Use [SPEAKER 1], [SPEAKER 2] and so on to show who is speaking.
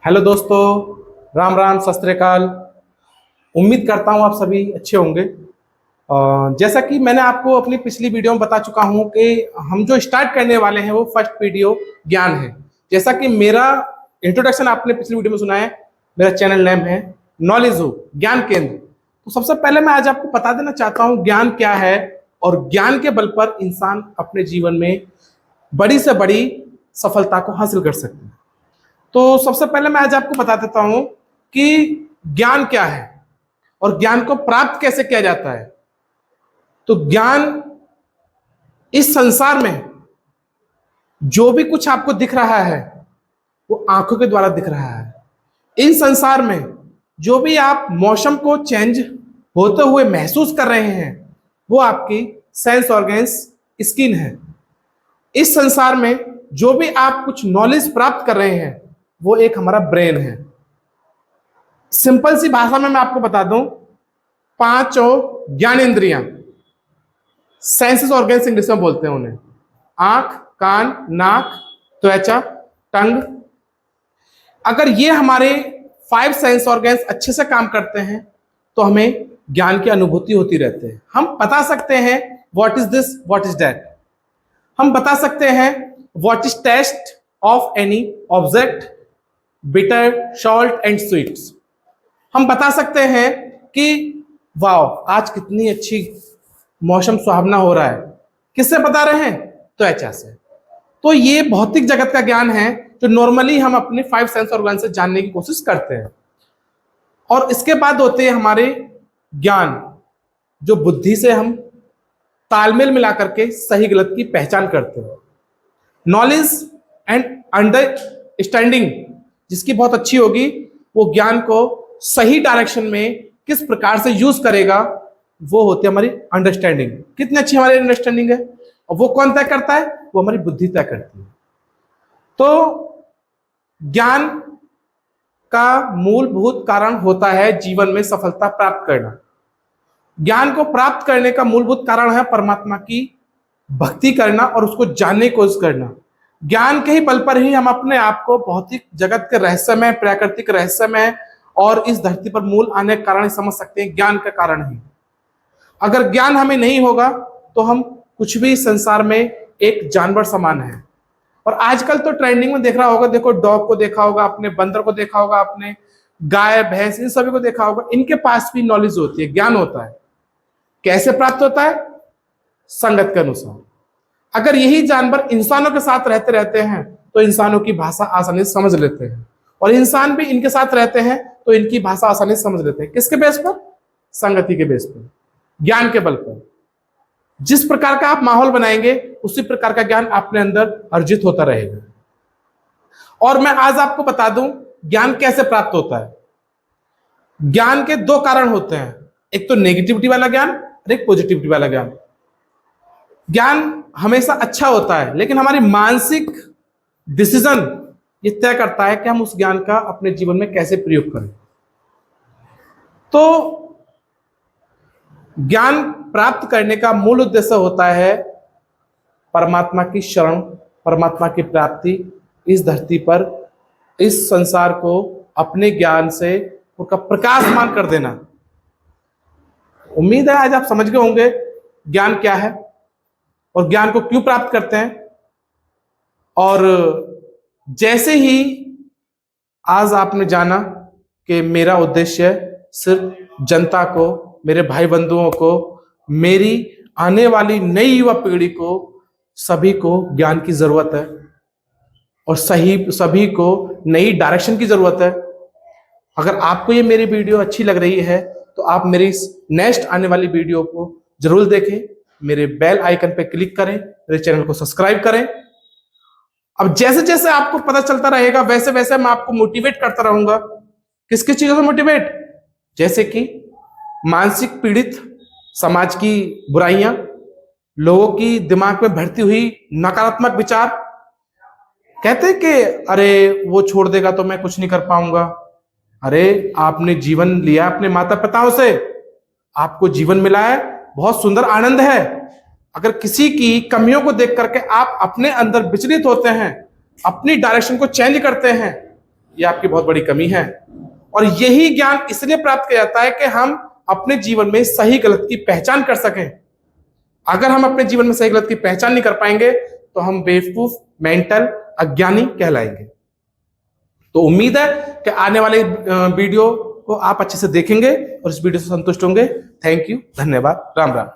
[SPEAKER 1] Hello दोस्तों, राम राम, सत श्री अकाल। उम्मीद करता हूँ आप सभी अच्छे होंगे। जैसा कि मैंने आपको अपनी पिछली वीडियो में बता चुका हूँ कि हम जो स्टार्ट करने वाले हैं वो फर्स्ट वीडियो ज्ञान है। जैसा कि मेरा इंट्रोडक्शन आपने पिछली वीडियो में सुना है, मेरा चैनल नेम है नॉलेज हो ज्ञान केंद्र। तो सबसे पहले मैं आज आपको बता देना चाहता हूँ ज्ञान क्या है और ज्ञान के बल पर इंसान अपने जीवन में बड़ी से बड़ी सफलता को हासिल कर सकते हैं। तो सबसे पहले मैं आज आपको बता देता हूं कि ज्ञान क्या है और ज्ञान को प्राप्त कैसे किया जाता है। तो ज्ञान, इस संसार में जो भी कुछ आपको दिख रहा है वो आंखों के द्वारा दिख रहा है। इन संसार में जो भी आप मौसम को चेंज होते हुए महसूस कर रहे हैं वो आपकी सेंस ऑर्गन्स स्किन है। इस संसार में जो भी आप कुछ नॉलेज प्राप्त कर रहे हैं वो एक हमारा ब्रेन है। सिंपल सी भाषा में मैं आपको बता दूं, पांचों ज्ञानेंद्रियां, सेंसेस ऑर्गन्स इंग्लिश में बोलते हैं उन्हें, आंख, कान, नाक, त्वचा, टंग। अगर ये हमारे 5 सेंस ऑर्गन्स अच्छे से काम करते हैं तो हमें ज्ञान की अनुभूति होती रहती है। हम बता सकते हैं what is this, what is that. हम बता सकते हैं what is taste of any object, bitter, salt and sweets. हम बता सकते हैं कि वाओ आज कितनी अच्छी मौसम सुहावना हो रहा है। किससे बता रहे हैं? त्वचा से। तो ये भौतिक जगत का ज्ञान है जो नॉर्मली हम अपने 5 सेंस ऑर्गन से जानने की कोशिश करते हैं। और इसके बाद होते हैं हमारे ज्ञान जो बुद्धि से हम तालमेल मिला करके सही गलत की पहचान करते हैं। नॉलेज एंड अंडरस्टैंडिंग जिसकी बहुत अच्छी होगी, वो ज्ञान को सही डायरेक्शन में किस प्रकार से यूज करेगा, वो होती है हमारी अंडरस्टैंडिंग। कितनी अच्छी हमारी अंडरस्टैंडिंग है और वो कौन तय करता है? वो हमारी बुद्धि तय करती है। तो ज्ञान का मूलभूत कारण होता है जीवन में सफलता प्राप्त करना। ज्ञान को प्राप्त करने का मूलभूत कारण है परमात्मा की भक्ति करना और उसको जानने की कोशिश करना। ज्ञान के ही बल पर ही हम अपने आप को भौतिक जगत के रहस्यमय, प्राकृतिक रहस्यमय और इस धरती पर मूल आने का कारण समझ सकते हैं, ज्ञान का कारण ही। अगर ज्ञान हमें नहीं होगा तो हम कुछ भी संसार में एक जानवर समान है। और आजकल तो ट्रेंडिंग में देख रहा होगा, देखो डॉग को देखा होगा आपने, बंदर को देखा होगा आपने, गाय, भैंस, इन सभी को देखा होगा। इनके पास भी नॉलेज होती है, ज्ञान होता है। कैसे प्राप्त होता है? संगत के अनुसार। अगर यही जानवर इंसानों के साथ रहते रहते हैं तो इंसानों की भाषा आसानी से समझ लेते हैं, और इंसान भी इनके साथ रहते हैं तो इनकी भाषा आसानी से समझ लेते हैं। किसके बेस पर? संगति के बेस पर, ज्ञान के बल पर। जिस प्रकार का आप माहौल बनाएंगे उसी प्रकार का ज्ञान अपने अंदर अर्जित होता रहेगा। और मैं आज आपको बता दूं ज्ञान कैसे प्राप्त होता है। ज्ञान के 2 कारण होते हैं, एक तो नेगेटिविटी वाला ज्ञान और एक पॉजिटिविटी वाला ज्ञान। ज्ञान हमेशा अच्छा होता है, लेकिन हमारी मानसिक डिसीजन ये तय करता है कि हम उस ज्ञान का अपने जीवन में कैसे प्रयोग करें। तो ज्ञान प्राप्त करने का मूल उद्देश्य होता है परमात्मा की शरण, परमात्मा की प्राप्ति, इस धरती पर इस संसार को अपने ज्ञान से उसका प्रकाशमान कर देना। उम्मीद है आज आप समझ गए होंगे ज्ञान क्या है और ज्ञान को क्यों प्राप्त करते हैं। और जैसे ही आज आपने जाना कि मेरा उद्देश्य सिर्फ जनता को, मेरे भाई बंधुओं को, मेरी आने वाली नई युवा पीढ़ी को, सभी को ज्ञान की जरूरत है और सभी को नई डायरेक्शन की जरूरत है। अगर आपको ये मेरी वीडियो अच्छी लग रही है तो आप मेरी इस नेक्स्ट आने वाली वीडियो को जरूर देखें, मेरे बेल आइकन पे क्लिक करें, मेरे चैनल को सब्सक्राइब करें। अब जैसे जैसे आपको पता चलता रहेगा वैसे वैसे मैं आपको मोटिवेट करता रहूंगा। किस किस चीजों से मोटिवेट? जैसे कि मानसिक पीड़ित समाज की बुराइयां, लोगों की दिमाग में भरती हुई नकारात्मक विचार। कहते हैं कि अरे वो छोड़ देगा तो मैं कुछ नहीं कर पाऊंगा। अरे आपने जीवन लिया अपने माता पिताओं से, आपको जीवन मिला है, बहुत सुंदर आनंद है। अगर किसी की कमियों को देख करके आप अपने अंदर विचलित होते हैं, अपनी डायरेक्शन को चेंज करते हैं, ये आपकी बहुत बड़ी कमी है। और यही ज्ञान इसलिए प्राप्त किया जाता है कि हम अपने जीवन में सही गलत की पहचान कर सकें। अगर हम अपने जीवन में सही गलत की पहचान नहीं कर पाएंगे तो हम बेवकूफ, मेंटल, अज्ञानी कहलाएंगे। तो उम्मीद है कि आने वाले वीडियो को आप अच्छे से देखेंगे और इस वीडियो से संतुष्ट होंगे। थैंक यू, धन्यवाद, राम राम।